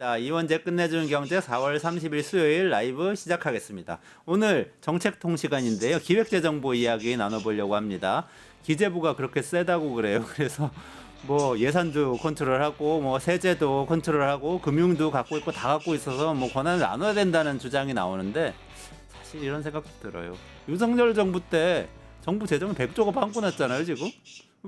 자, 이원재 끝내주는 경제 4월 30일 수요일 라이브 시작하겠습니다. 오늘 정책통 시간인데요. 기획재정부 이야기 나눠보려고 합니다. 기재부가 그렇게 세다고 그래요. 그래서 뭐 예산도 컨트롤하고 뭐 세제도 컨트롤하고 금융도 갖고 있고 다 갖고 있어서 뭐 권한을 나눠야 된다는 주장이 나오는데 사실 이런 생각도 들어요. 윤석열 정부 때 정부 재정을 100조가 빵꾸 났잖아요, 지금.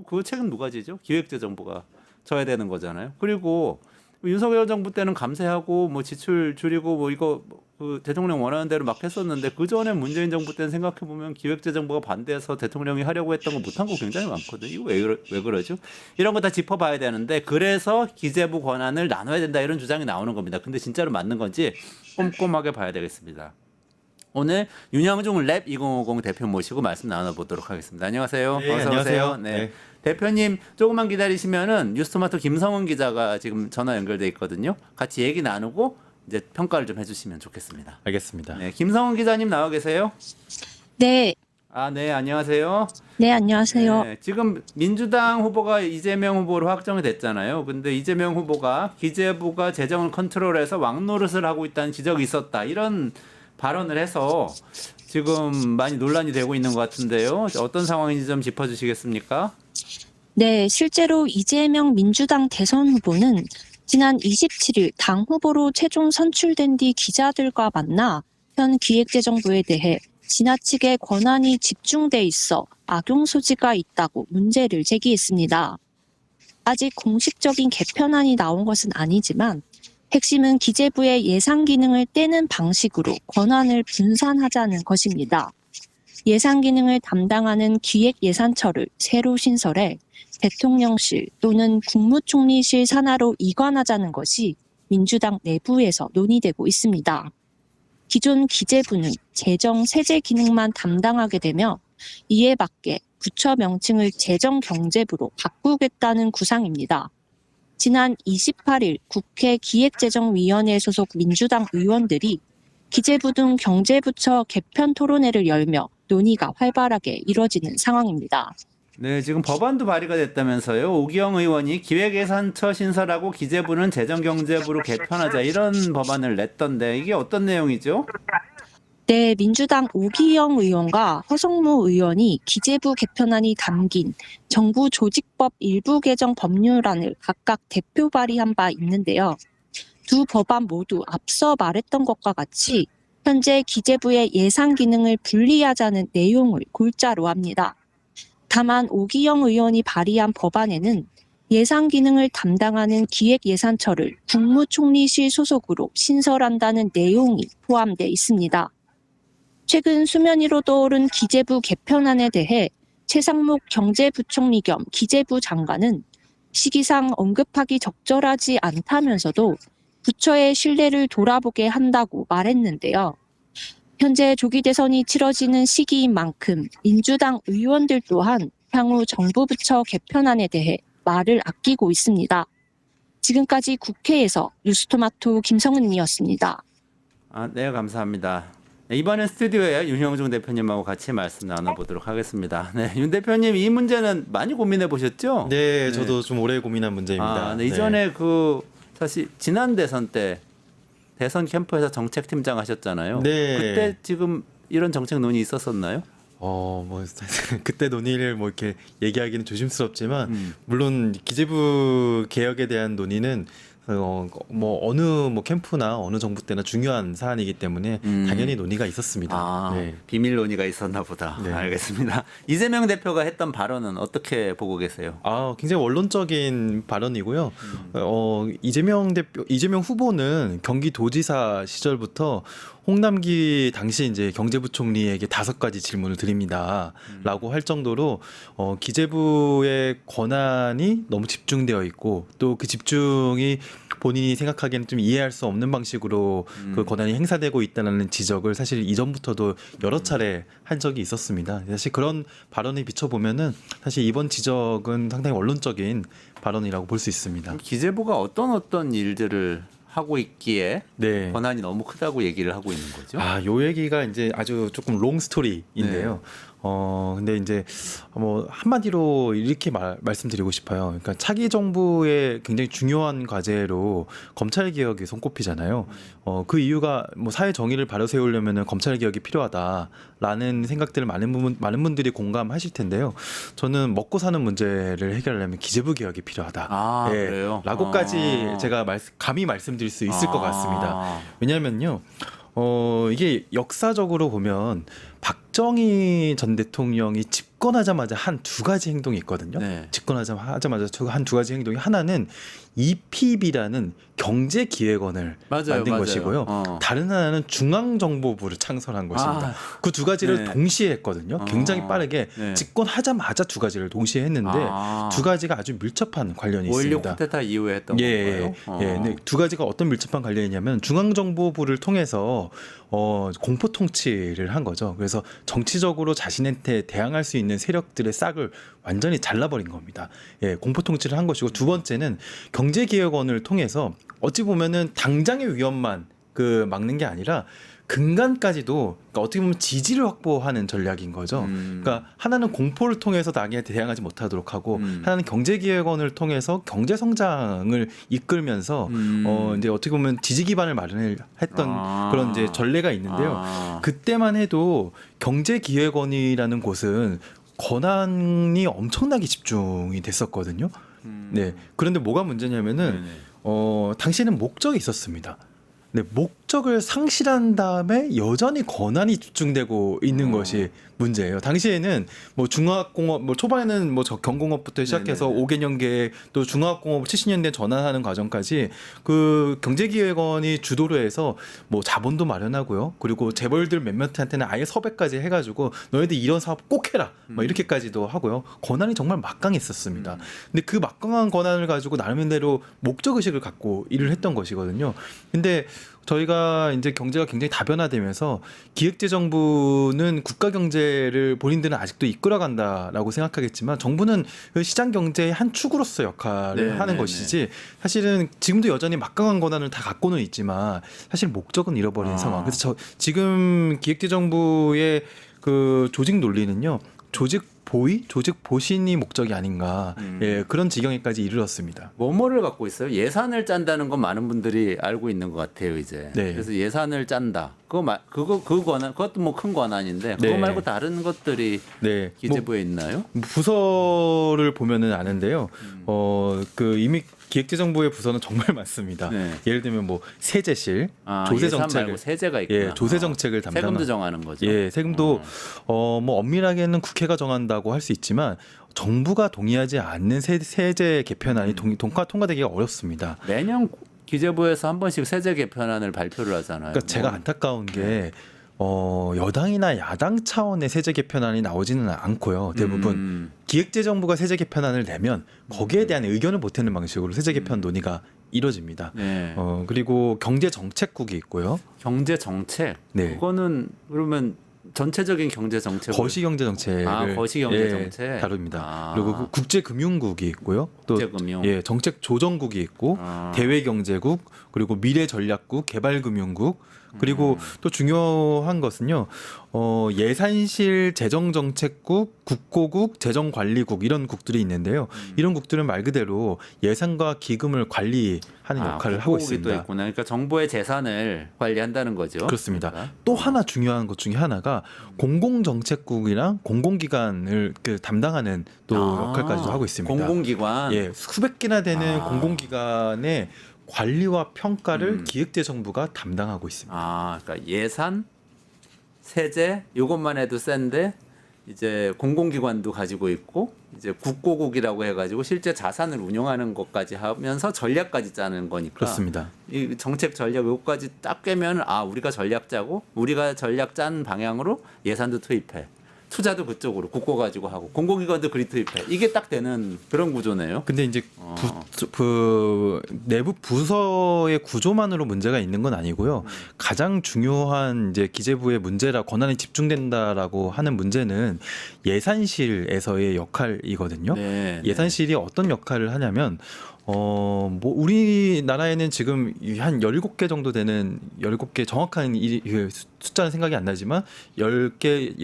그 책은 누가 지죠? 기획재정부가 져야 되는 거잖아요. 그리고 윤석열 정부 때는 감세하고 뭐 지출 줄이고 뭐 이거 그 대통령 원하는 대로 막 했었는데 그 전에 문재인 정부 때는 생각해 보면 기획재정부가 반대해서 대통령이 하려고 했던 거 못한 거 굉장히 많거든요. 이거 왜 그러죠? 이런 거 다 짚어봐야 되는데 그래서 기재부 권한을 나눠야 된다 이런 주장이 나오는 겁니다. 근데 진짜로 맞는 건지 꼼꼼하게 봐야 되겠습니다. 오늘 윤영중 랩 2050 대표 모시고 말씀 나눠보도록 하겠습니다. 안녕하세요. 네, 어서 안녕하세요. 오세요. 네. 네. 대표님 조금만 기다리시면은 뉴스토마토 김성훈 기자가 지금 전화 연결돼 있거든요. 같이 얘기 나누고 이제 평가를 좀 해주시면 좋겠습니다. 알겠습니다. 네, 김성훈 기자님 나와 계세요? 네, 아, 네, 안녕하세요. 네, 안녕하세요. 네, 지금 민주당 후보가 이재명 후보로 확정이 됐잖아요. 근데 이재명 후보가 기재부가 재정을 컨트롤해서 왕노릇을 하고 있다는 지적이 있었다. 이런 발언을 해서 지금 많이 논란이 되고 있는 것 같은데요. 어떤 상황인지 좀 짚어주시겠습니까? 네, 실제로 이재명 민주당 대선 후보는 지난 27일 당 후보로 최종 선출된 뒤 기자들과 만나 현 기획재정부에 대해 지나치게 권한이 집중돼 있어 악용 소지가 있다고 문제를 제기했습니다. 아직 공식적인 개편안이 나온 것은 아니지만 핵심은 기재부의 예산 기능을 떼는 방식으로 권한을 분산하자는 것입니다. 예산 기능을 담당하는 기획예산처를 새로 신설해 대통령실 또는 국무총리실 산하로 이관하자는 것이 민주당 내부에서 논의되고 있습니다. 기존 기재부는 재정 세제 기능만 담당하게 되며 이에 맞게 부처 명칭을 재정경제부로 바꾸겠다는 구상입니다. 지난 28일 국회 기획재정위원회 소속 민주당 의원들이 기재부 등 경제부처 개편 토론회를 열며 논의가 활발하게 이뤄지는 상황입니다. 네, 지금 법안도 발의가 됐다면서요. 오기영 의원이 기획예산처 신설하고 기재부는 재정경제부로 개편하자 이런 법안을 냈던데 이게 어떤 내용이죠? 네, 민주당 오기영 의원과 허성무 의원이 기재부 개편안이 담긴 정부 조직법 일부 개정 법률안을 각각 대표 발의한 바 있는데요. 두 법안 모두 앞서 말했던 것과 같이 현재 기재부의 예산 기능을 분리하자는 내용을 골자로 합니다. 다만 오기영 의원이 발의한 법안에는 예산 기능을 담당하는 기획예산처를 국무총리실 소속으로 신설한다는 내용이 포함되어 있습니다. 최근 수면 위로 떠오른 기재부 개편안에 대해 최상목 경제부총리 겸 기재부 장관은 시기상 언급하기 적절하지 않다면서도 부처의 신뢰를 돌아보게 한다고 말했는데요. 현재 조기 대선이 치러지는 시기인 만큼 민주당 의원들 또한 향후 정부 부처 개편안에 대해 말을 아끼고 있습니다. 지금까지 국회에서 뉴스토마토 김성은이었습니다. 아, 네, 감사합니다. 네, 이번엔 스튜디오에 윤형중 대표님하고 같이 말씀 나눠보도록 하겠습니다. 네, 윤 대표님 이 문제는 많이 고민해 보셨죠? 네, 저도 좀 오래 고민한 문제입니다. 아, 네, 이전에 그 사실 지난 대선 때 대선 캠프에서 정책팀장 하셨잖아요. 네. 그때 지금 이런 정책 논의 있었었나요? 뭐 그때 논의를 뭐 이렇게 얘기하기는 조심스럽지만 물론 기재부 개혁에 대한 논의는 뭐 어느 뭐 캠프나 어느 정부 때나 중요한 사안이기 때문에 당연히 논의가 있었습니다. 아, 네. 비밀 논의가 있었나 보다. 네. 알겠습니다. 이재명 대표가 했던 발언은 어떻게 보고 계세요? 굉장히 원론적인 발언이고요. 이재명 후보는 경기도지사 시절부터 홍남기 당시 이제 경제부총리에게 5가지 질문을 드립니다라고 할 정도로 기재부의 권한이 너무 집중되어 있고 또 그 집중이 본인이 생각하기에는 좀 이해할 수 없는 방식으로 그 권한이 행사되고 있다는 지적을 사실 이전부터도 여러 차례 한 적이 있었습니다. 사실 그런 발언에 비춰보면은 사실 이번 지적은 상당히 원론적인 발언이라고 볼 수 있습니다. 기재부가 어떤 일들을 하고 있기에 네. 권한이 너무 크다고 얘기를 하고 있는 거죠? 요 얘기가 이제 아주 조금 롱 스토리인데요. 근데 이제 뭐 한마디로 이렇게 말씀드리고 싶어요. 그러니까 차기 정부의 굉장히 중요한 과제로 검찰 개혁이 손꼽히잖아요. 그 이유가 뭐 사회 정의를 바로 세우려면은 검찰 개혁이 필요하다라는 생각들을 많은 분들이 공감하실 텐데요. 저는 먹고 사는 문제를 해결하려면 기재부 개혁이 필요하다. 아, 예, 그래요? 라고까지 제가 감히 말씀드릴 수 있을 것 같습니다. 왜냐하면요. 이게 역사적으로 보면 박정희 전 대통령이 집권하자마자 한 두 가지 행동이 있거든요. 네. 집권하자마자 한 두 가지 행동이 하나는 EPB라는 경제기획원을 만든 맞아요. 것이고요. 다른 하나는 중앙정보부를 창설한 것입니다. 그 두 가지를 네. 동시에 했거든요. 굉장히 빠르게 네. 집권하자마자 두 가지를 동시에 했는데 두 가지가 아주 밀접한 관련이 5.16 있습니다. 쿠데타 이후에 했던 예, 건가요? 예. 네, 두 가지가 어떤 밀접한 관련이냐면 중앙정보부를 통해서 공포 통치를 한 거죠. 그래서 정치적으로 자신한테 대항할 수 있는 세력들의 싹을 완전히 잘라버린 겁니다. 예, 공포 통치를 한 것이고 두 번째는 경제기획원을 통해서 어찌 보면은 당장의 위험만 막는 게 아니라 근간까지도 그러니까 어떻게 보면 지지를 확보하는 전략인 거죠. 그러니까 하나는 공포를 통해서 나한테 대항하지 못하도록 하고 하나는 경제기획원을 통해서 경제 성장을 이끌면서 이제 어떻게 보면 지지 기반을 마련했던 그런 이제 전례가 있는데요. 그때만 해도 경제기획원이라는 곳은 권한이 엄청나게 집중이 됐었거든요. 네. 그런데 뭐가 문제냐면은 당시에는 목적이 있었습니다. 네, 목적을 상실한 다음에 여전히 권한이 집중되고 있는 것이 문제예요. 당시에는 뭐 중화학공업, 뭐 초반에는 뭐 경공업부터 시작해서 5개년 계획 또 중화학공업 70년대 전환하는 과정까지 그 경제기획원이 주도를 해서 뭐 자본도 마련하고요. 그리고 재벌들 몇몇한테는 아예 섭외까지 해가지고 너희들 이런 사업 꼭 해라. 뭐 이렇게까지도 하고요. 권한이 정말 막강했었습니다. 근데 그 막강한 권한을 가지고 나름대로 목적의식을 갖고 일을 했던 것이거든요. 근데 저희가 이제 경제가 굉장히 다변화되면서 기획재정부는 국가 경제를 본인들은 아직도 이끌어간다라고 생각하겠지만 정부는 그 시장 경제의 한 축으로서 역할을 하는 것이지 사실은 지금도 여전히 막강한 권한을 다 갖고는 있지만 사실 목적은 잃어버린 상황. 그래서 지금 기획재정부의 그 조직 논리는요. 조직 보위, 조직 보신이 목적이 아닌가 예, 그런 지경에까지 이르렀습니다. 뭐를 갖고 있어요? 예산을 짠다는 건 많은 분들이 알고 있는 것 같아요, 이제. 네. 그래서 예산을 짠다. 그 권한, 그것도 뭐 큰 권한인데 그거 네. 말고 다른 것들이 네, 기재부에 있나요? 부서를 보면은 아는데요. 이미 기획재정부의 부서는 정말 많습니다. 네. 예를 들면 뭐 세제실, 예산 조세정책을 말고 세제가 있구나. 예, 조세정책을 담당하는 세금도 정하는 거죠. 예, 세금도 뭐 엄밀하게는 국회가 정한다고 할 수 있지만 정부가 동의하지 않는 세제 개편안이 통과되기가 어렵습니다. 매년 기재부에서 한 번씩 세제 개편안을 발표를 하잖아요. 그러니까 제가 안타까운 게 여당이나 야당 차원의 세제 개편안이 나오지는 않고요. 대부분 기획재정부가 세제 개편안을 내면 거기에 대한 의견을 보태는 방식으로 세제 개편 논의가 이루어집니다. 네. 그리고 경제정책국이 있고요. 경제 정책. 네. 그거는 그러면 전체적인 경제 정책. 거시경제정책을 거시경제정책. 다룹니다. 그리고 국제금융국이 있고요. 또 국제금융. 정책조정국이 있고 대외경제국 그리고 미래전략국, 개발금융국 그리고 또 중요한 것은요. 예산실 재정정책국, 국고국, 재정관리국 이런 국들이 있는데요. 이런 국들은 말 그대로 예산과 기금을 관리하는 역할을 하고 있습니다. 또 있구나. 그러니까 정부의 재산을 관리한다는 거죠. 그렇습니다. 그러니까. 또 하나 중요한 것 중에 하나가 공공정책국이랑 공공기관을 담당하는 또 역할까지도 하고 있습니다. 공공기관. 예, 수백 개나 되는 공공기관의 관리와 평가를 기획재정부가 담당하고 있습니다. 그러니까 예산, 세제 이것만 해도 센데 이제 공공기관도 가지고 있고 이제 국고국이라고 해가지고 실제 자산을 운영하는 것까지 하면서 전략까지 짜는 거니까. 그렇습니다. 이 정책 전략 요거까지 딱 깨면 우리가 전략 짜고 우리가 전략 짠 방향으로 예산도 투입해. 투자도 그쪽으로 국고 가지고 하고 공공기관도 그리 투입해. 이게 딱 되는 그런 구조네요. 근데 이제 내부 부서의 구조만으로 문제가 있는 건 아니고요. 가장 중요한 이제 기재부의 문제라 권한이 집중된다라고 하는 문제는 예산실에서의 역할이거든요. 네, 예산실이 어떤 역할을 하냐면 뭐 우리나라에는 지금 한 17개 정도 되는 17개 정확한 숫자는 생각이 안 나지만 10개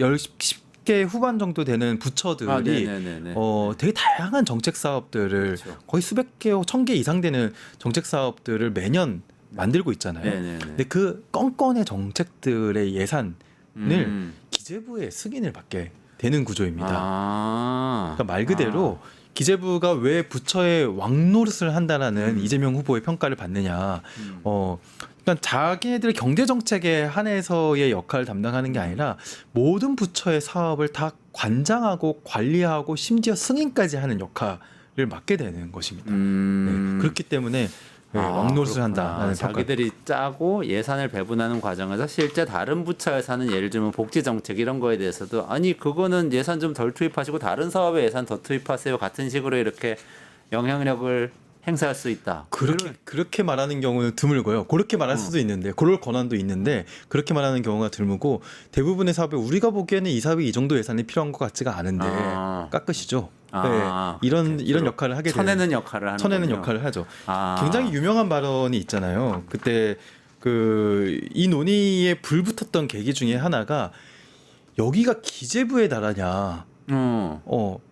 20개 후반 정도 되는 부처들이 네네네네. 되게 다양한 정책 사업들을 그렇죠. 거의 수백 개, 1000개 이상 되는 정책 사업들을 매년 만들고 있잖아요. 네네네. 근데 그 건건의 정책들의 예산을 음. 기재부의 승인을 받게 되는 구조입니다. 아. 그러니까 말 그대로 기재부가 왜 부처의 왕노릇을 한다라는 이재명 후보의 평가를 받느냐. 그러니까 자기네들 경제 정책에 한해서의 역할을 담당하는 게 아니라 모든 부처의 사업을 다 관장하고 관리하고 심지어 승인까지 하는 역할을 맡게 되는 것입니다. 네, 그렇기 때문에 왕노릇을 그렇구나. 한다라는 평가. 자기들이 짜고 예산을 배분하는 과정에서 실제 다른 부처에서는 예를 들면 복지 정책 이런 거에 대해서도 아니 그거는 예산 좀 덜 투입하시고 다른 사업에 예산 더 투입하세요 같은 식으로 이렇게 영향력을 행사할 수 있다. 그렇게 말하는 경우는 드물고요. 그렇게 말할 수도 있는데, 그럴 권한도 있는데 그렇게 말하는 경우가 드물고 대부분의 사업에 우리가 보기에는 이 사업이 이 정도 예산이 필요한 것 같지가 않은데 깎으시죠. 이런 역할을 하게 되는. 쳐내는 역할을 하는. 쳐내는 역할을 하죠. 아. 굉장히 유명한 발언이 있잖아요. 그때 이 논의에 불붙었던 계기 중에 하나가 여기가 기재부의 나라냐.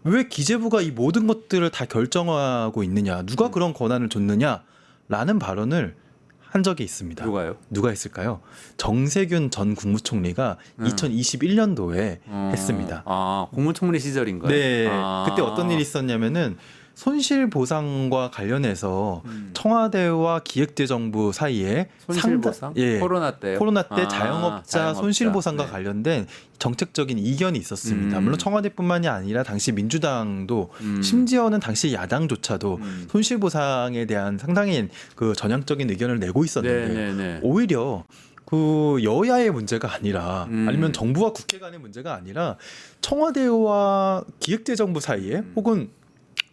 왜 기재부가 이 모든 것들을 다 결정하고 있느냐? 누가 그런 권한을 줬느냐?라는 발언을 한 적이 있습니다. 누가요? 누가 했을까요? 정세균 전 국무총리가 2021년도에 했습니다. 아, 국무총리 시절인가요? 네. 아. 그때 어떤 일이 있었냐면은 손실보상과 관련해서 청와대와 기획재정부 사이에 손실보상? 코로나 때 자영업자 손실보상과 네. 관련된 정책적인 이견이 있었습니다. 물론 청와대뿐만이 아니라 당시 민주당도 심지어는 당시 야당조차도 손실보상에 대한 상당히 그 전향적인 의견을 내고 있었는데 네네네. 오히려 그 여야의 문제가 아니라 아니면 정부와 국회 간의 문제가 아니라 청와대와 기획재정부 사이에 혹은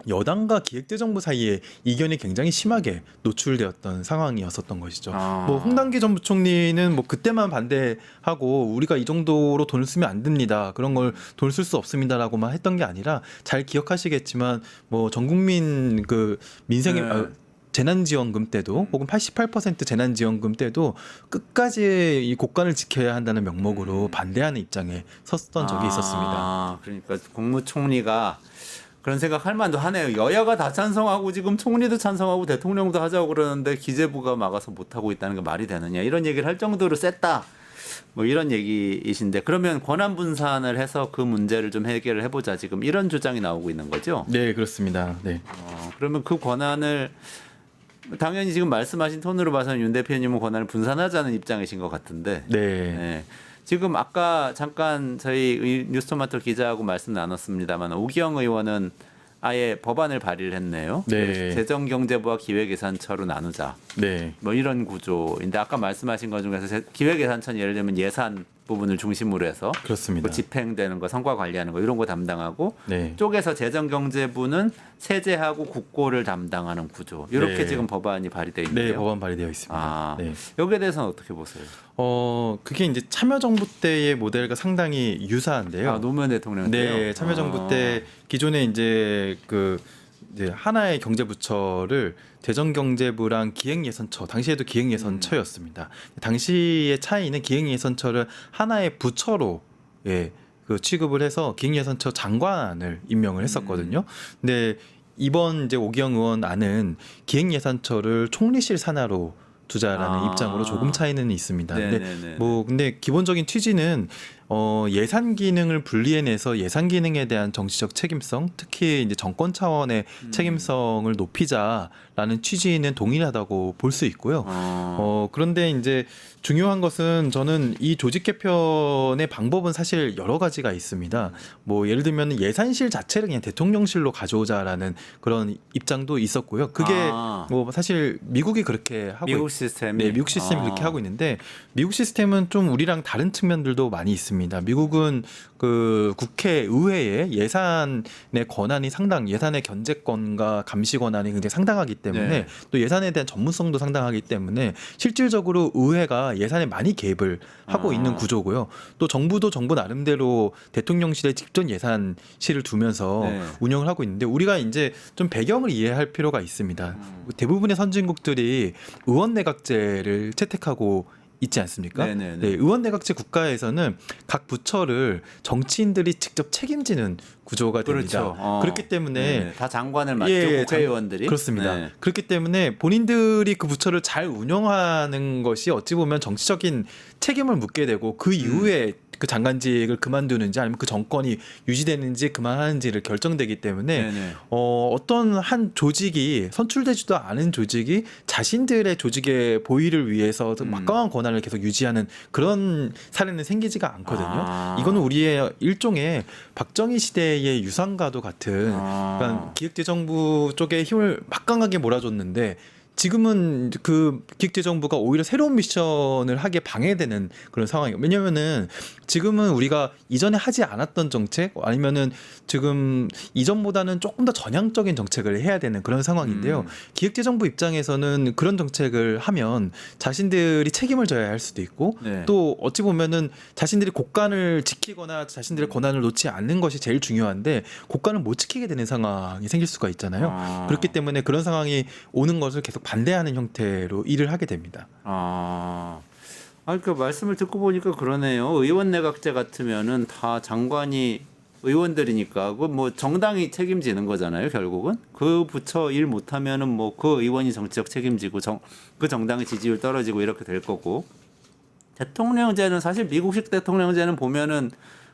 여당과 기획재정부 사이에 이견이 굉장히 심하게 노출되었던 상황이었었던 것이죠. 뭐 홍남기 전 부총리는 뭐 그때만 반대하고 우리가 이 정도로 돈을 쓰면 안 됩니다. 그런 걸 돈을 쓸 수 없습니다라고만 했던 게 아니라 잘 기억하시겠지만 뭐 전국민 그 민생의 재난지원금 때도 혹은 88% 재난지원금 때도 끝까지 이 국간을 지켜야 한다는 명목으로 반대하는 입장에 섰던 적이 있었습니다. 그러니까 국무총리가 그런 생각할 만도 하네요. 여야가 다 찬성하고 지금 총리도 찬성하고 대통령도 하자고 그러는데 기재부가 막아서 못하고 있다는 게 말이 되느냐 이런 얘기를 할 정도로 셌다. 뭐 이런 얘기이신데 그러면 권한 분산을 해서 그 문제를 좀 해결을 해보자 지금 이런 주장이 나오고 있는 거죠? 네, 그렇습니다. 네. 그러면 그 권한을 당연히 지금 말씀하신 톤으로 봐서는 윤 대표님은 권한을 분산하자는 입장이신 것 같은데 네. 지금 아까 잠깐 저희 뉴스토마토 기자하고 말씀 나눴습니다만 오기영 의원은 아예 법안을 발의를 했네요. 네. 재정경제부와 기획예산처로 나누자. 네. 뭐 이런 구조인데 아까 말씀하신 것 중에서 기획예산처는 예를 들면 예산 부분을 중심으로 해서 그렇습니다. 뭐 집행되는 거, 성과 관리하는 거 이런 거 담당하고 네. 쪽에서 재정경제부는 세제하고 국고를 담당하는 구조. 이렇게 네. 지금 법안이 발의되어 있는데요. 네, 법안 발의되어 있습니다. 네. 여기에 대해서는 어떻게 보세요? 그게 이제 참여정부 때의 모델과 상당히 유사한데요. 노무현 대통령 때요? 네, 참여정부 때 기존에 이제 이제 하나의 경제부처를 재정경제부랑 기획예산처, 당시에도 기획예산처였습니다. 당시의 차이는 기획예산처를 하나의 부처로 취급을 해서 기획예산처 장관을 임명을 했었거든요. 근데 이번 이제 오기영 의원 안은 기획예산처를 총리실 산하로 두자라는 입장으로 조금 차이는 있습니다. 근데 기본적인 취지는 예산 기능을 분리해내서 예산 기능에 대한 정치적 책임성, 특히 이제 정권 차원의 책임성을 높이자라는 취지는 동일하다고 볼 수 있고요. 그런데 이제 중요한 것은 저는 이 조직 개편의 방법은 사실 여러 가지가 있습니다. 뭐 예를 들면 예산실 자체를 그냥 대통령실로 가져오자라는 그런 입장도 있었고요. 그게 뭐 사실 미국이 그렇게 하고 미국 시스템이 네, 미국 시스템이 그렇게 하고 있는데 미국 시스템은 좀 우리랑 다른 측면들도 많이 있습니다. 미국은 그 국회 의회의 예산의 권한이 예산의 견제권과 감시 권한이 굉장히 상당하기 때문에 또 예산에 대한 전문성도 상당하기 때문에 실질적으로 의회가 예산에 많이 개입을 하고 있는 구조고요. 또 정부도 정부 나름대로 대통령실에 직접 예산실을 두면서 운영을 하고 있는데 우리가 이제 좀 배경을 이해할 필요가 있습니다. 대부분의 선진국들이 의원 내각제를 채택하고 있지 않습니까? 네네네. 네, 의원내각제 국가에서는 각 부처를 정치인들이 직접 책임지는 구조가 됩니다. 그렇죠. 그렇기 때문에 네네. 다 장관을 맡죠. 예, 국회의원들이. 그렇습니다. 네. 그렇기 때문에 본인들이 그 부처를 잘 운영하는 것이 어찌 보면 정치적인 책임을 묻게 되고 그 이후에 그 장관직을 그만두는지 아니면 그 정권이 유지되는지 그만하는지를 결정되기 때문에 네네. 어떤 한 조직이 선출되지도 않은 조직이 자신들의 조직의 보위를 위해서 막강한 권한을 계속 유지하는 그런 사례는 생기지가 않거든요. 아. 이거는 우리의 일종의 박정희 시대의 유산과도 같은 그러니까 기획재정부 쪽에 힘을 막강하게 몰아줬는데 지금은 그 기획재정부가 오히려 새로운 미션을 하게 방해되는 그런 상황이에요. 왜냐면은 지금은 우리가 이전에 하지 않았던 정책 아니면은 지금 이전보다는 조금 더 전향적인 정책을 해야 되는 그런 상황인데요. 기획재정부 입장에서는 그런 정책을 하면 자신들이 책임을 져야 할 수도 있고 네. 또 어찌 보면은 자신들이 국간을 지키거나 자신들의 권한을 놓지 않는 것이 제일 중요한데 국간을 못 지키게 되는 상황이 생길 수가 있잖아요. 그렇기 때문에 그런 상황이 오는 것을 계속 반대하는 형태로 일을 하게 됩니다. 그러니까 말씀을 듣고 보니까 그러네요. 의원 내각제 같으면은 다 장관이 의원들이니까 그 뭐 정당이 책임지는 거잖아요. 결국은 그 부처 일 못하면은 뭐 그 의원이 정치적 책임지고 그 정당의 지지율 떨어지고 이렇게 될 거고 대통령제는 사실 미국식 대통령제는 보면은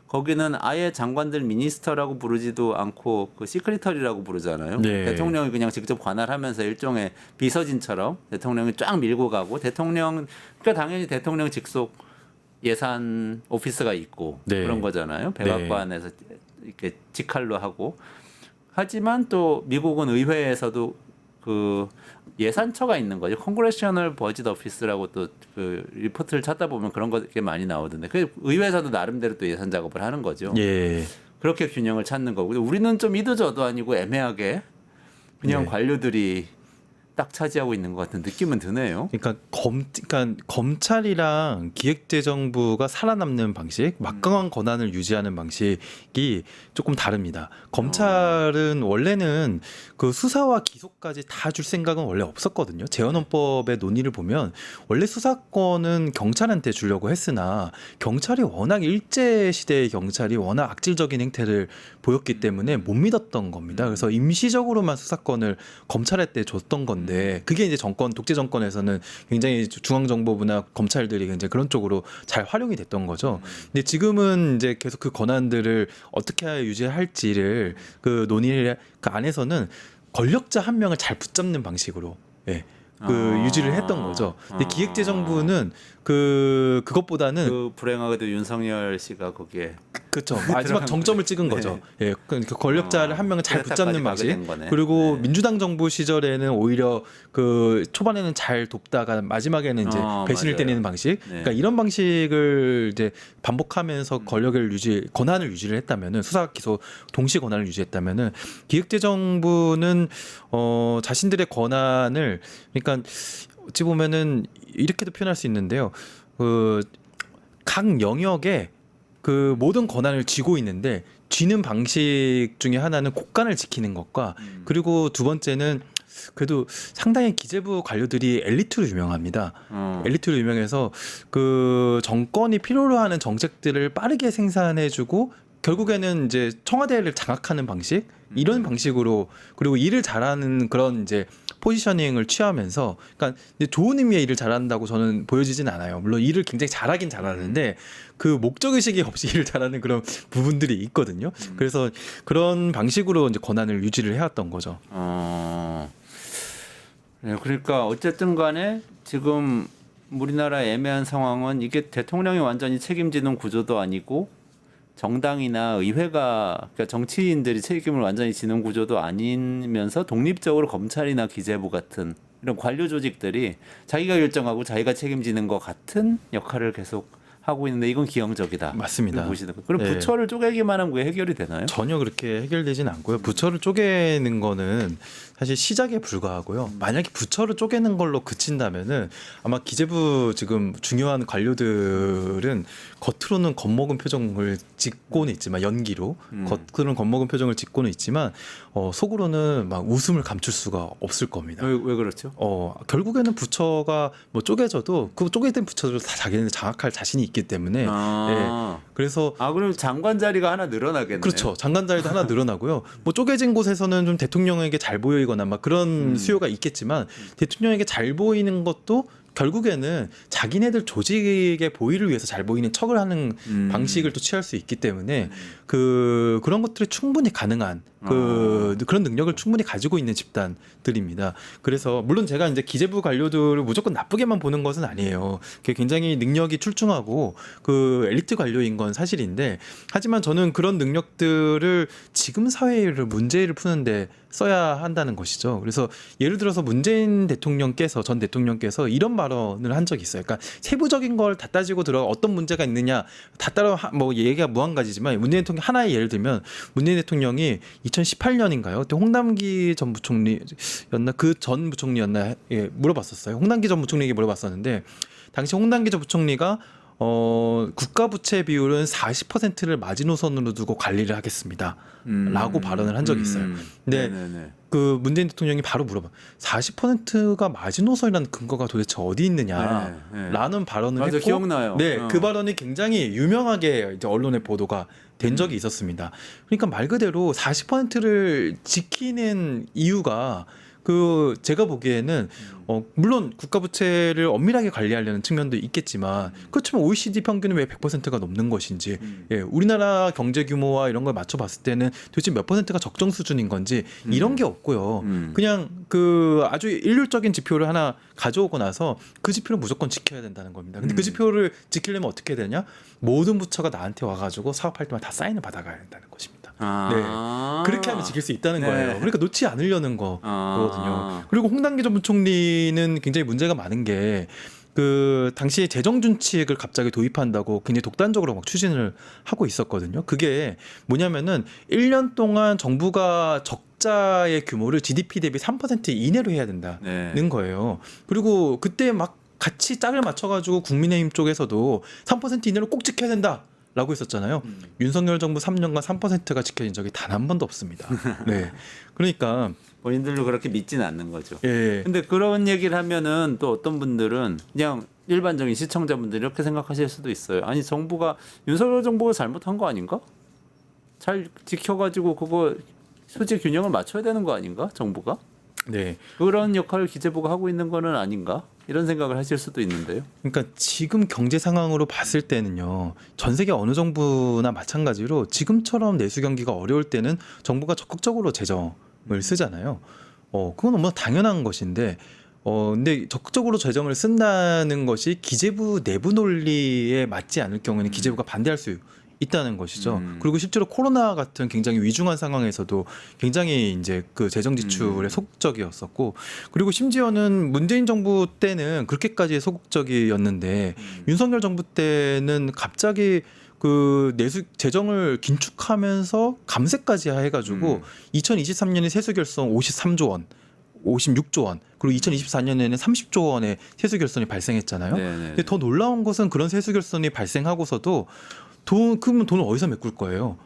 거기는 아예 장관들 미니스터라고 부르지도 않고 그 시크리터리라고 부르잖아요. 네. 대통령이 그냥 직접 관할하면서 일종의 비서진처럼 대통령이 쫙 밀고 가고 그러니까 당연히 대통령 직속 예산 오피스가 있고 네. 그런 거잖아요. 백악관에서 이렇게 직할로 하고 하지만 또 미국은 의회에서도 그 예산처가 있는 거죠. Congressional Budget Office라고 또 그 리포트를 찾다 보면 그런 게 많이 나오던데 그 의회에서도 나름대로 또 예산 작업을 하는 거죠. 예. 그렇게 균형을 찾는 거고 우리는 좀 이도저도 아니고 애매하게 그냥 네. 관료들이 딱 차지하고 있는 것 같은 느낌은 드네요. 그러니까 검찰이랑 기획재정부가 살아남는 방식, 막강한 권한을 유지하는 방식이 조금 다릅니다. 검찰은 원래는 그 수사와 기소까지 다 줄 생각은 원래 없었거든요. 재헌헌법의 논의를 보면 원래 수사권은 경찰한테 주려고 했으나 경찰이 워낙 일제 시대의 경찰이 워낙 악질적인 행태를 보였기 때문에 못 믿었던 겁니다. 그래서 임시적으로만 수사권을 검찰한테 줬던 건데 그게 이제 독재 정권에서는 굉장히 중앙정보부나 검찰들이 굉장히 그런 쪽으로 잘 활용이 됐던 거죠. 근데 지금은 이제 계속 그 권한들을 어떻게 유지할지를 그 논의를 그 안에서는 권력자 한 명을 잘 붙잡는 방식으로 유지를 했던 거죠. 근데 기획재정부는 그것보다는 그 불행하게도 윤석열 씨가 거기에 그렇죠. 마지막 정점을 찍은 거죠. 예, 그 권력자를 한 명을 잘 붙잡는 방식. 그리고 민주당 정부 시절에는 오히려 그 초반에는 잘 돕다가 마지막에는 이제 배신을 맞아요. 때리는 방식. 그러니까 이런 방식을 이제 반복하면서 권한을 유지를 했다면은 수사 기소 동시 권한을 유지했다면은 기획재정부는 자신들의 권한을 그러니까 어찌 보면은 이렇게도 표현할 수 있는데요. 각 영역에 그 모든 권한을 쥐고 있는데 쥐는 방식 중에 하나는 국간을 지키는 것과 그리고 두 번째는 그래도 상당히 기재부 관료들이 엘리트로 유명합니다. 엘리트로 유명해서 그 정권이 필요로 하는 정책들을 빠르게 생산해주고 결국에는 이제 청와대를 장악하는 방식 이런 방식으로 그리고 일을 잘하는 그런 이제 포지셔닝을 취하면서 그러니까 좋은 의미의 일을 잘한다고 저는 보여지진 않아요. 물론 일을 굉장히 잘하긴 잘하는데 그 목적의식이 없이 일을 잘하는 그런 부분들이 있거든요. 그래서 그런 방식으로 이제 권한을 유지를 해왔던 거죠. 네, 그러니까 어쨌든 간에 지금 우리나라 애매한 상황은 이게 대통령이 완전히 책임지는 구조도 아니고 정당이나 의회가 그러니까 정치인들이 책임을 완전히 지는 구조도 아니면서 독립적으로 검찰이나 기재부 같은 이런 관료 조직들이 자기가 결정하고 자기가 책임지는 것 같은 역할을 계속 하고 있는데 이건 기형적이다. 맞습니다. 보시는 거. 그럼 네. 부처를 쪼개기만 하면 그게 해결이 되나요? 전혀 그렇게 해결되진 않고요. 부처를 쪼개는 거는 사실 시작에 불과하고요. 만약에 부처를 쪼개는 걸로 그친다면은 아마 기재부 지금 중요한 관료들은 겉으로는 겁먹은 표정을 짓고는 있지만 연기로 겉으로는 겁먹은 표정을 짓고는 있지만 속으로는 막 웃음을 감출 수가 없을 겁니다. 왜 그렇죠? 결국에는 부처가 뭐 쪼개져도 그 쪼개진 부처들 다 자기네들 장악할 자신이 있기 때문에 그래서 그럼 장관 자리가 하나 늘어나겠네요. 그렇죠. 장관 자리도 하나 늘어나고요. 뭐 쪼개진 곳에서는 좀 대통령에게 잘 보이거나 막 그런 수요가 있겠지만 대통령에게 잘 보이는 것도 결국에는 자기네들 조직의 보위를 위해서 잘 보이는 척을 하는 방식을 또 취할 수 있기 때문에 그런 것들이 충분히 가능한 그런 능력을 충분히 가지고 있는 집단들입니다. 그래서 물론 제가 이제 기재부 관료들을 무조건 나쁘게만 보는 것은 아니에요. 굉장히 능력이 출중하고 그 엘리트 관료인 건 사실인데 하지만 저는 그런 능력들을 지금 사회를 문제를 푸는데 써야 한다는 것이죠. 그래서 예를 들어서 문재인 대통령께서 전 대통령께서 이런 발언을 한 적이 있어요. 그러니까 세부적인 걸 다 따지고 들어 어떤 문제가 있느냐 다 따라 뭐 얘기가 무한가지지만 문재인 대통령 하나의 예를 들면 문재인 대통령이 2018년인가요? 그때 홍남기 전 부총리였나 그 전 부총리였나 물어봤었어요. 홍남기 전 부총리에게 물어봤었는데 당시 홍남기 전 부총리가 국가 부채 비율은 40%를 마지노선으로 두고 관리를 하겠습니다. 라고 발언을 한 적이 있어요. 근데 그 문재인 대통령이 바로 물어봐. 40%가 마지노선이라는 근거가 도대체 어디 있느냐? 라는 발언을 맞아, 했고 기억나요. 네, 그 발언이 굉장히 유명하게 이제 언론에 보도가 된 적이 있었습니다. 그러니까 말 그대로 40%를 지키는 이유가 제가 보기에는 물론 국가 부채를 엄밀하게 관리하려는 측면도 있겠지만 그렇지만 OECD 평균은 왜 100%가 넘는 것인지 우리나라 경제 규모와 이런 걸 맞춰 봤을 때는 도대체 몇 퍼센트가 적정 수준인 건지 이런 게 없고요. 그냥 아주 일률적인 지표를 하나 가져오고 나서 그 지표를 무조건 지켜야 된다는 겁니다. 근데 그 지표를 지키려면 어떻게 해야 되냐? 모든 부처가 나한테 와가지고 사업할 때마다 다 사인을 받아가야 된다는 것입니다. 네. 그렇게 하면 지킬 수 있다는 거예요. 그러니까 놓지 않으려는 거거든요. 그리고 홍남기 전 부총리는 굉장히 문제가 많은 게 당시에 재정준칙을 갑자기 도입한다고 굉장히 독단적으로 막 추진을 하고 있었거든요. 그게 뭐냐면은 1년 동안 정부가 적자의 규모를 GDP 대비 3% 이내로 해야 된다는 거예요. 그리고 그때 막 같이 짝을 맞춰가지고 국민의힘 쪽에서도 3% 이내로 꼭 지켜야 된다. 라고 했었잖아요. 윤석열 정부 3년간 3%가 지켜진 적이 단 한 번도 없습니다. 네. 그러니까 본인들도 그렇게 믿지는 않는 거죠. 예. 근데 그런 얘기를 하면은 또 어떤 분들은 그냥 일반적인 시청자분들이 이렇게 생각하실 수도 있어요. 아니 정부가 윤석열 정부가 잘못한 거 아닌가? 잘 지켜가지고 그거 수지 균형을 맞춰야 되는 거 아닌가? 정부가? 네. 그런 역할을 기재부가 하고 있는 거는 아닌가? 이런 생각을 하실 수도 있는데요. 그러니까 지금 경제 상황으로 봤을 때는요. 전 세계 어느 정부나 마찬가지로 지금처럼 내수 경기가 어려울 때는 정부가 적극적으로 재정을 쓰잖아요. 그건 너무 당연한 것인데 근데 적극적으로 재정을 쓴다는 것이 기재부 내부 논리에 맞지 않을 경우에는 기재부가 반대할 수 있다는 것이죠. 그리고 실제로 코로나 같은 굉장히 위중한 상황에서도 굉장히 이제 그 재정 지출에 소극적이었었고, 그리고 심지어는 문재인 정부 때는 그렇게까지 소극적이었는데 윤석열 정부 때는 갑자기 내수 재정을 긴축하면서 감세까지 해가지고 2023년에 세수 결손 53조 원. 56조 원, 그리고 2024년에는 30조 원의 세수 결손이 발생했잖아요. 근데 더 놀라운 것은 그런 세수 결손이 발생하고서도 그러면 돈을 어디서 메꿀 거예요?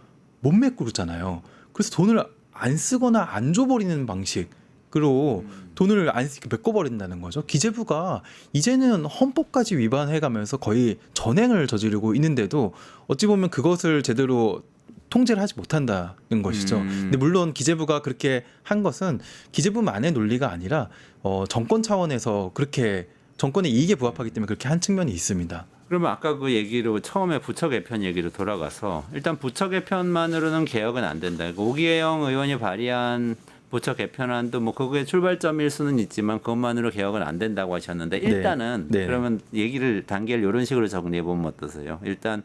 못 메꾸잖아요. 그래서 돈을 안 쓰거나 안 줘버리는 방식으로 돈을 안 메꿔버린다는 거죠. 기재부가 이제는 헌법까지 위반해가면서 거의 전횡을 저지르고 있는데도 어찌 보면 그것을 제대로 통제를 하지 못한다는 것이죠. 근데 물론 기재부가 그렇게 한 것은 기재부만의 논리가 아니라 정권 차원에서 그렇게 정권의 이익에 부합하기 때문에 그렇게 한 측면이 있습니다. 그러면 아까 그 얘기로 처음에 부처 개편 얘기로 돌아가서 일단 부처 개편만으로는 개혁은 안 된다. 오기영 의원이 발의한 부처 개편안도 뭐 그게 출발점일 수는 있지만 그것만으로 개혁은 안 된다고 하셨는데 일단은 네. 그러면 얘기를 단계를 이런 식으로 정리해 보면 어떠세요? 일단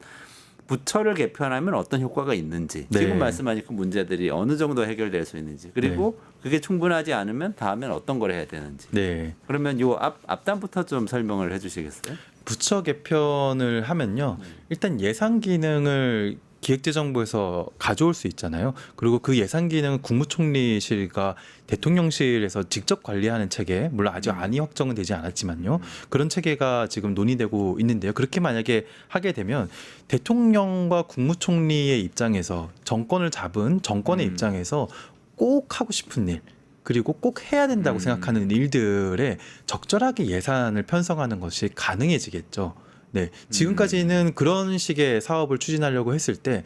부처를 개편하면 어떤 효과가 있는지, 네. 지금 말씀하신 그 문제들이 어느 정도 해결될 수 있는지, 그리고 그게 충분하지 않으면 다음엔 어떤 걸 해야 되는지. 네. 그러면 요 앞단부터 좀 설명을 해주시겠어요? 부처 개편을 하면요. 일단 예산 기능을 기획재정부에서 가져올 수 있잖아요. 그리고 그 예산 기능은 국무총리실과 대통령실에서 직접 관리하는 체계, 물론 아직 안이 확정은 되지 않았지만요. 그런 체계가 지금 논의되고 있는데요. 그렇게 만약에 하게 되면 대통령과 국무총리의 입장에서 정권을 잡은 정권의 입장에서 꼭 하고 싶은 일, 그리고 꼭 해야 된다고 생각하는 일들에 적절하게 예산을 편성하는 것이 가능해지겠죠. 네, 지금까지는 그런 식의 사업을 추진하려고 했을 때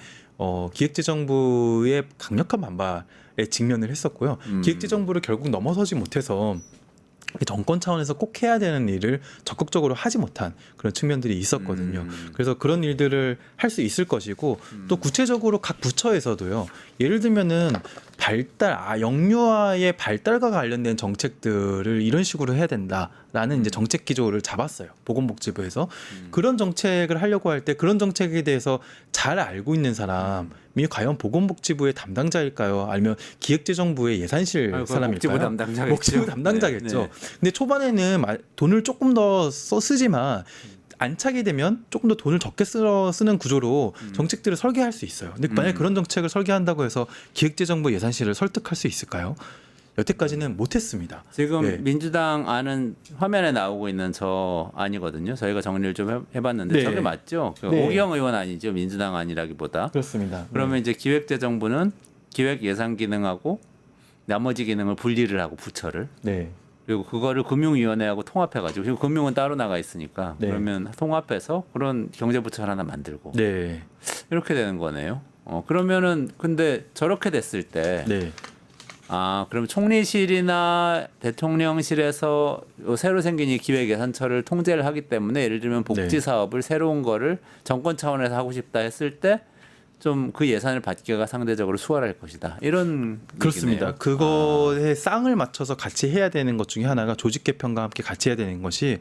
기획재정부의 강력한 반발에 직면을 했었고요. 기획재정부를 결국 넘어서지 못해서 정권 차원에서 꼭 해야 되는 일을 적극적으로 하지 못한 그런 측면들이 있었거든요. 그래서 그런 일들을 할 수 있을 것이고 또 구체적으로 각 부처에서도요. 예를 들면은 영유아의 발달과 관련된 정책들을 이런 식으로 해야 된다라는 이제 정책 기조를 잡았어요. 보건복지부에서 그런 정책을 하려고 할 때 그런 정책에 대해서 잘 알고 있는 사람이 과연 보건복지부의 담당자일까요? 아니면 기획재정부의 예산실 사람일까요? 복지부 담당자겠죠. 복지부 담당자겠죠. 네. 근데 초반에는 돈을 조금 더 쓰지만 안착이 되면 조금 더 돈을 적게 쓰는 구조로 정책들을 설계할 수 있어요. 근데 만약 그런 정책을 설계한다고 해서 기획재정부 예산실을 설득할 수 있을까요? 여태까지는 못했습니다. 지금 네. 민주당 안은 화면에 나오고 있는 저 안이거든요. 저희가 정리를 좀 해봤는데 네. 저게 맞죠? 네. 오기영 의원 아니죠? 민주당 안이라기보다. 그렇습니다. 그러면 이제 기획재정부는 기획 예산 기능하고 나머지 기능을 분리를 하고 부처를 네. 그리고 그거를 금융위원회하고 통합해가지고 지금 금융은 따로 나가 있으니까 네. 그러면 통합해서 그런 경제부처를 하나 만들고 네. 이렇게 되는 거네요. 그러면은 근데 저렇게 됐을 때 네. 그럼 총리실이나 대통령실에서 새로 생긴 이 기획예산처를 통제를 하기 때문에 예를 들면 복지 네. 사업을 새로운 거를 정권 차원에서 하고 싶다 했을 때 좀 그 예산을 받기가 상대적으로 수월할 것이다. 이런 그렇습니다. 얘기네요. 그거에 쌍을 맞춰서 같이 해야 되는 것 중에 하나가 조직 개편과 함께 같이 해야 되는 것이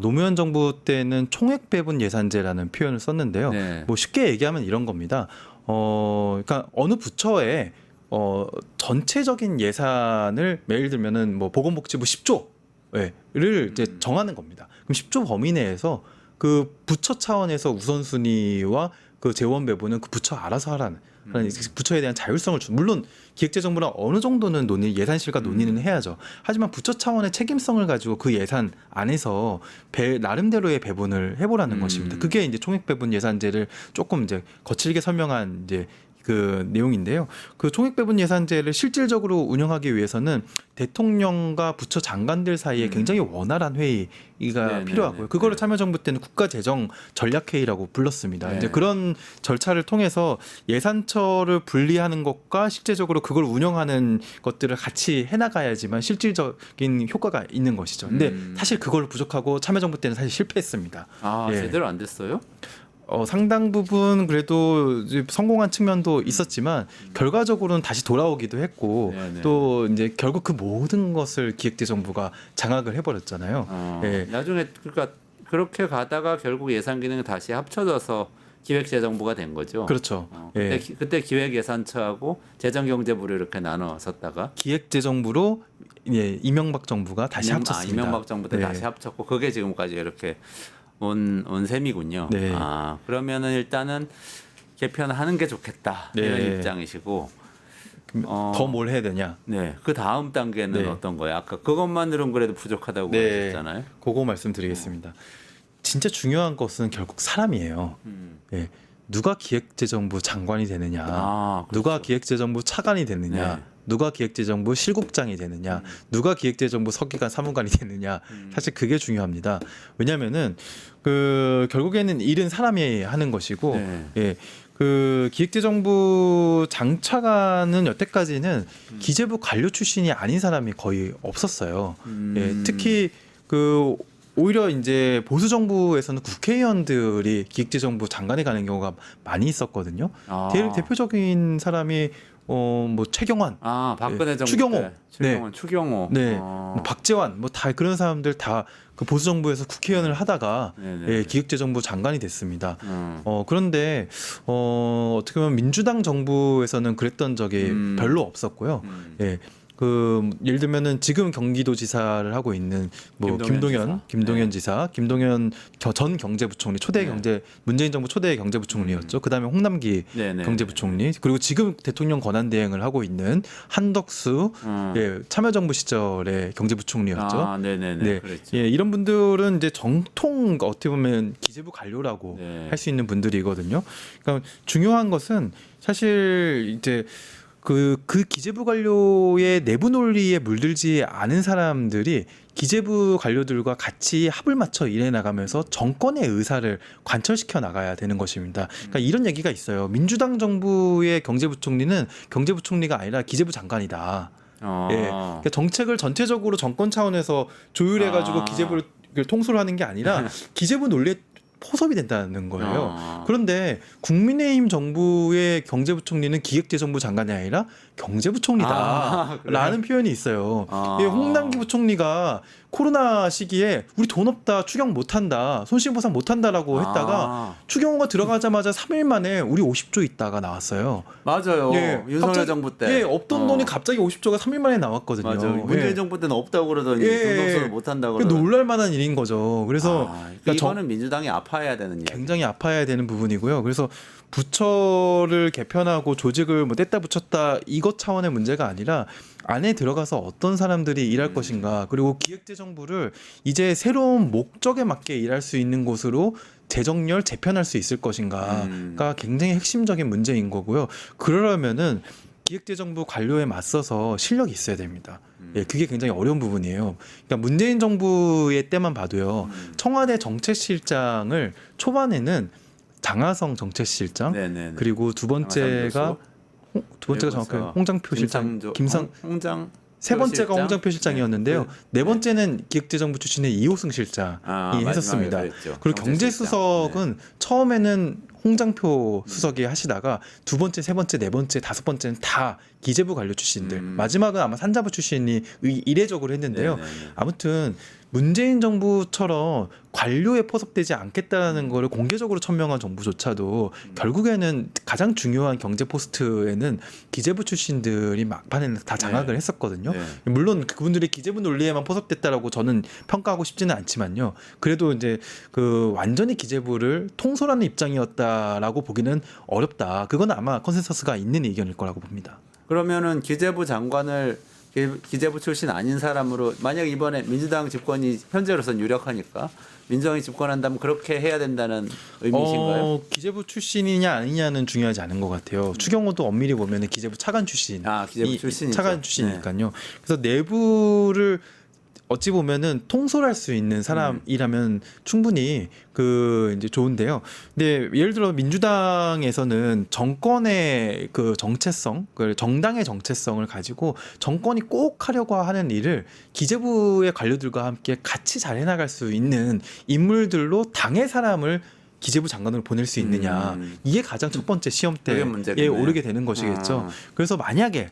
노무현 정부 때는 총액 배분 예산제라는 표현을 썼는데요. 네. 뭐 쉽게 얘기하면 이런 겁니다. 그러니까 어느 부처에 전체적인 예산을 예를 들면은 뭐 보건복지부 10조를 이제 정하는 겁니다. 그럼 10조 범위 내에서 그 부처 차원에서 우선순위와 그 재원 배분은 그 부처 알아서 하라는 부처에 대한 자율성을 물론 기획재정부랑 어느 정도는 예산실과 논의는 해야죠. 하지만 부처 차원의 책임성을 가지고 그 예산 안에서 나름대로의 배분을 해보라는 것입니다. 그게 이제 총액 배분 예산제를 조금 이제 거칠게 설명한 이제 그 내용인데요. 그 총액 배분 예산제를 실질적으로 운영하기 위해서는 대통령과 부처 장관들 사이에 굉장히 원활한 회의가 네네네. 필요하고요. 그거를 참여정부 때는 국가재정전략회의라고 불렀습니다. 네. 이제 그런 절차를 통해서 예산처를 분리하는 것과 실제적으로 그걸 운영하는 것들을 같이 해나가야지만 실질적인 효과가 있는 것이죠. 근데 사실 그걸 부족하고 참여정부 때는 사실 실패했습니다. 예. 제대로 안 됐어요? 상당 부분 그래도 이제 성공한 측면도 있었지만 결과적으로는 다시 돌아오기도 했고 네네. 또 이제 결국 그 모든 것을 기획재정부가 장악을 해버렸잖아요. 예. 나중에 그러니까 그렇게 가다가 결국 예산 기능이 다시 합쳐져서 기획재정부가 된 거죠. 그렇죠. 그때, 예. 그때 기획예산처하고 재정경제부를 이렇게 나눴었다가 기획재정부로 이명박 정부가 다시 합쳤습니다. 이명박 정부 때 네. 다시 합쳤고 그게 지금까지 이렇게 온 셈이군요. 네. 그러면은 일단은 개편하는 게 좋겠다 네. 이런 입장이시고 더 뭘 해야 되냐? 네, 그 다음 단계는 네. 어떤 거예요? 아까 그것만으로는 그래도 부족하다고 네. 그러셨잖아요. 그거 말씀드리겠습니다. 진짜 중요한 것은 결국 사람이에요. 예. 누가 기획재정부 장관이 되느냐, 그렇죠. 누가 기획재정부 차관이 되느냐, 네. 누가 기획재정부 실국장이 되느냐, 누가 기획재정부 서기관 사무관이 되느냐. 사실 그게 중요합니다. 왜냐하면은 그 결국에는 일은 사람이 하는 것이고, 네. 예. 그 기획재정부 장차관은 여태까지는 기재부 관료 출신이 아닌 사람이 거의 없었어요. 예. 특히 그 오히려 이제 보수 정부에서는 국회의원들이 기획재정부 장관에 가는 경우가 많이 있었거든요. 대표적인 사람이 뭐 최경환, 아 박근혜 정부 추경호. 때. 추경호. 네, 뭐 박재환, 뭐 다 그런 사람들 다 그 보수 정부에서 국회의원을 하다가 예, 기획재정부 장관이 됐습니다. 그런데 어떻게 보면 민주당 정부에서는 그랬던 적이 별로 없었고요. 예. 그 예를 들면은 지금 경기도지사를 하고 있는 뭐 김동연 지사, 김동연 전 경제부총리 초대 경제 문재인 정부 초대 경제부총리였죠. 그다음에 홍남기 경제부총리, 그리고 지금 대통령 권한대행을 하고 있는 한덕수 예, 참여정부 시절의 경제부총리였죠. 네, 예, 이런 분들은 이제 정통 어떻게 보면 기재부 관료라고 할 수 있는 분들이거든요. 그러니까 중요한 것은 사실 이제 그 기재부 관료의 내부 논리에 물들지 않은 사람들이 기재부 관료들과 같이 합을 맞춰 일해 나가면서 정권의 의사를 관철시켜 나가야 되는 것입니다. 그러니까 이런 얘기가 있어요. 민주당 정부의 경제부총리는 경제부총리가 아니라 기재부 장관이다. 예, 그러니까 정책을 전체적으로 정권 차원에서 조율해가지고 기재부를 통솔하는 게 아니라 기재부 논리에 포섭이 된다는 거예요. 그런데 국민의힘 정부의 경제부총리는 기획재정부 장관이 아니라 경제부총리다라는 표현이 있어요. 예, 홍남기 부총리가 코로나 시기에 우리 돈 없다, 추경 못한다, 손실보상 못한다라고 했다가 추경호가 들어가자마자 3일 만에 우리 50조 있다가 나왔어요. 맞아요. 예, 윤석열 정부 때. 예, 없던 돈이 갑자기 50조가 3일 만에 나왔거든요. 맞아요. 문재인 정부 때는 없다고 그러더니 돈 없어서 못한다고 그러더니. 놀랄 만한 일인 거죠. 그래서 그러니까 이거는 민주당이 아파해야 되는 이야기. 굉장히 아파야 되는 부분이고요. 그래서 부처를 개편하고 조직을 뭐 뗐다 붙였다 이것 차원의 문제가 아니라 안에 들어가서 어떤 사람들이 일할 것인가, 그리고 기획재정부를 이제 새로운 목적에 맞게 일할 수 있는 곳으로 재정렬, 재편할 수 있을 것인가가 굉장히 핵심적인 문제인 거고요. 그러려면은 기획재정부 관료에 맞서서 실력이 있어야 됩니다. 예, 그게 굉장히 어려운 부분이에요. 그러니까 문재인 정부의 때만 봐도요, 청와대 정책실장을 초반에는 장하성 정책실장, 그리고 두 번째가 정확하게 홍장표 실장, 세 번째가 홍장표 실장이었는데요. 네 번째는 기획재정부 출신의 이호승 실장이 했었습니다. 그리고 경제수석은 처음에는 홍장표 수석이 하시다가 두 번째, 세 번째, 네 번째, 다섯 번째는 다 기재부 관료 출신들. 마지막은 아마 산자부 출신이 이례적으로 했는데요. 아무튼 문재인 정부처럼 관료에 포섭되지 않겠다는 거를 공개적으로 천명한 정부조차도 결국에는 가장 중요한 경제 포스트에는 기재부 출신들이 막판에는 다 장악을 했었거든요. 물론 그분들이 기재부 논리에만 포섭됐다라고 저는 평가하고 싶지는 않지만요. 그래도 이제 그 완전히 기재부를 통솔하는 입장이었다라고 보기는 어렵다. 그건 아마 컨센서스가 있는 의견일 거라고 봅니다. 그러면은 기재부 장관을 기재부 출신 아닌 사람으로, 만약 이번에 민주당 집권이 현재로서는 유력하니까 민주당이 집권한다면 그렇게 해야 된다는 의미이신가요? 기재부 출신이냐 아니냐는 중요하지 않은 것 같아요. 추경호도 엄밀히 보면 기재부 차관 출신, 기재부 출신이죠. 차관 출신이니까요. 그래서 내부를 어찌 보면은 통솔할 수 있는 사람이라면 충분히 그 이제 좋은데요. 근데 예를 들어 민주당에서는 정권의 그 정체성, 그 정당의 정체성을 가지고 정권이 꼭 하려고 하는 일을 기재부의 관료들과 함께 같이 잘 해나갈 수 있는 인물들로 당의 사람을 기재부 장관으로 보낼 수 있느냐, 이게 가장 첫 번째 시험대에 오르게 되는 것이겠죠. 그래서 만약에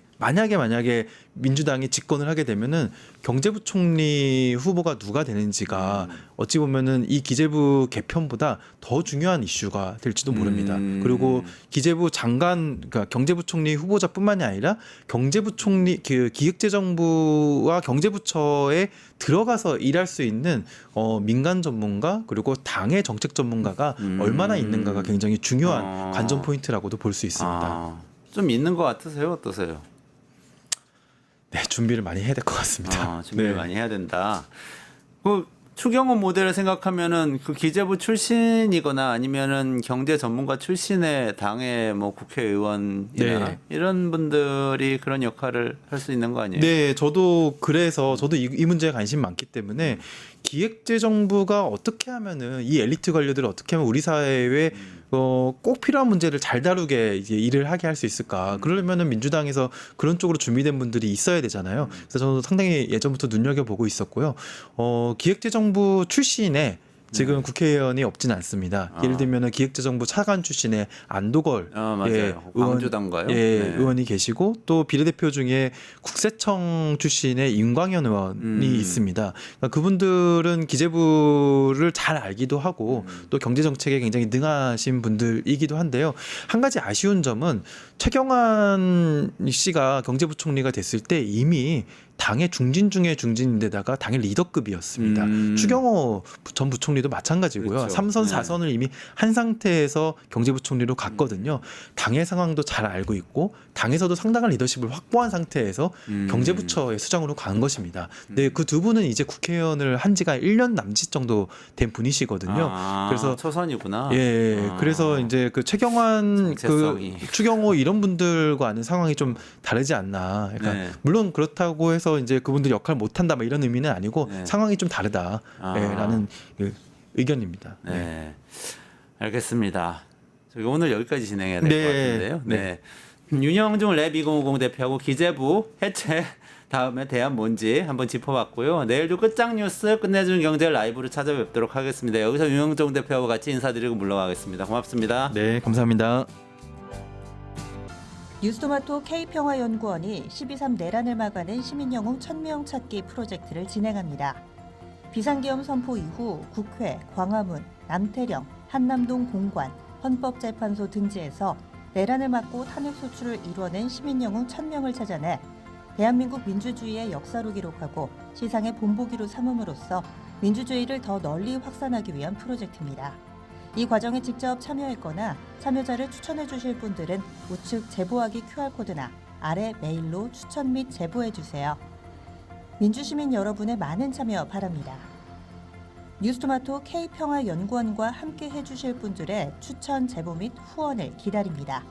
민주당이 집권을 하게 되면은 경제부총리 후보가 누가 되는지가 어찌 보면은 이 기재부 개편보다 더 중요한 이슈가 될지도 모릅니다. 그리고 기재부 장관, 그러니까 경제부총리 후보자뿐만이 아니라 경제부총리, 그 기획재정부와 경제부처에 들어가서 일할 수 있는 민간 전문가, 그리고 당의 정책 전문가가 얼마나 있는가가 굉장히 중요한 관전 포인트라고도 볼 수 있습니다. 좀 있는 것 같으세요? 어떠세요? 네, 준비를 많이 해야 될 것 같습니다. 준비를 많이 해야 된다. 그 추경호 모델을 생각하면은 그 기재부 출신이거나 아니면은 경제 전문가 출신의 당의 뭐 국회의원이나 이런 분들이 그런 역할을 할 수 있는 거 아니에요? 네, 저도 이 문제에 관심 많기 때문에 기획재정부가 어떻게 하면은 이 엘리트 관료들을 어떻게 하면 우리 사회에 꼭 필요한 문제를 잘 다루게 이제 일을 하게 할 수 있을까? 그러려면은 민주당에서 그런 쪽으로 준비된 분들이 있어야 되잖아요. 그래서 저는 상당히 예전부터 눈여겨보고 있었고요. 기획재정부 출신의 지금 국회의원이 없진 않습니다. 예를 들면 기획재정부 차관 출신의 안도걸 맞아요. 예, 광주단가요? 예, 네. 의원이 계시고 또 비례대표 중에 국세청 출신의 임광현 의원이 있습니다. 그러니까 그분들은 기재부를 잘 알기도 하고 또 경제정책에 굉장히 능하신 분들이기도 한데요. 한 가지 아쉬운 점은 최경환 씨가 경제부총리가 됐을 때 이미 당의 중진 중에 중진인데다가 당의 리더급이었습니다. 추경호 전 부총리도 마찬가지고요. 그렇죠. 3선, 네. 4선을 이미 한 상태에서 경제부총리로 갔거든요. 당의 상황도 잘 알고 있고 당에서도 상당한 리더십을 확보한 상태에서 경제부처의 수장으로 간 것입니다. 근데 그 두 분은 이제 국회의원을 한 지가 1년 남짓 정도 된 분이시거든요. 그래서 초선이구나. 예, 그래서 이제 그 최경환, 그 정체성이. 추경호 이런 분들과는 상황이 좀 다르지 않나. 그러니까 네. 물론 그렇다고 해서 이제 그분들 역할 못한다, 막 이런 의미는 아니고 네. 상황이 좀 다르다라는 의견입니다. 네. 알겠습니다. 저희 오늘 여기까지 진행해야 될 것 네. 같은데요. 네. 윤영중 랩 2050 대표하고 기재부 해체 다음에 대안 뭔지 한번 짚어봤고요. 내일도 끝장 뉴스 끝내주는 경제 라이브로 찾아뵙도록 하겠습니다. 여기서 윤영중 대표하고 같이 인사드리고 물러가겠습니다. 고맙습니다. 네, 감사합니다. 뉴스토마토 K평화연구원이 12.3 내란을 막아낸 시민영웅 1000명 찾기 프로젝트를 진행합니다. 비상계엄 선포 이후 국회, 광화문, 남태령, 한남동 공관, 헌법재판소 등지에서 내란을 막고 탄핵 소추를 이뤄낸 시민영웅 1000명을 찾아내 대한민국 민주주의의 역사로 기록하고 시상의 본보기로 삼음으로써 민주주의를 더 널리 확산하기 위한 프로젝트입니다. 이 과정에 직접 참여했거나 참여자를 추천해 주실 분들은 우측 제보하기 QR코드나 아래 메일로 추천 및 제보해 주세요. 민주시민 여러분의 많은 참여 바랍니다. 뉴스토마토 K평화연구원과 함께 해주실 분들의 추천 제보 및 후원을 기다립니다.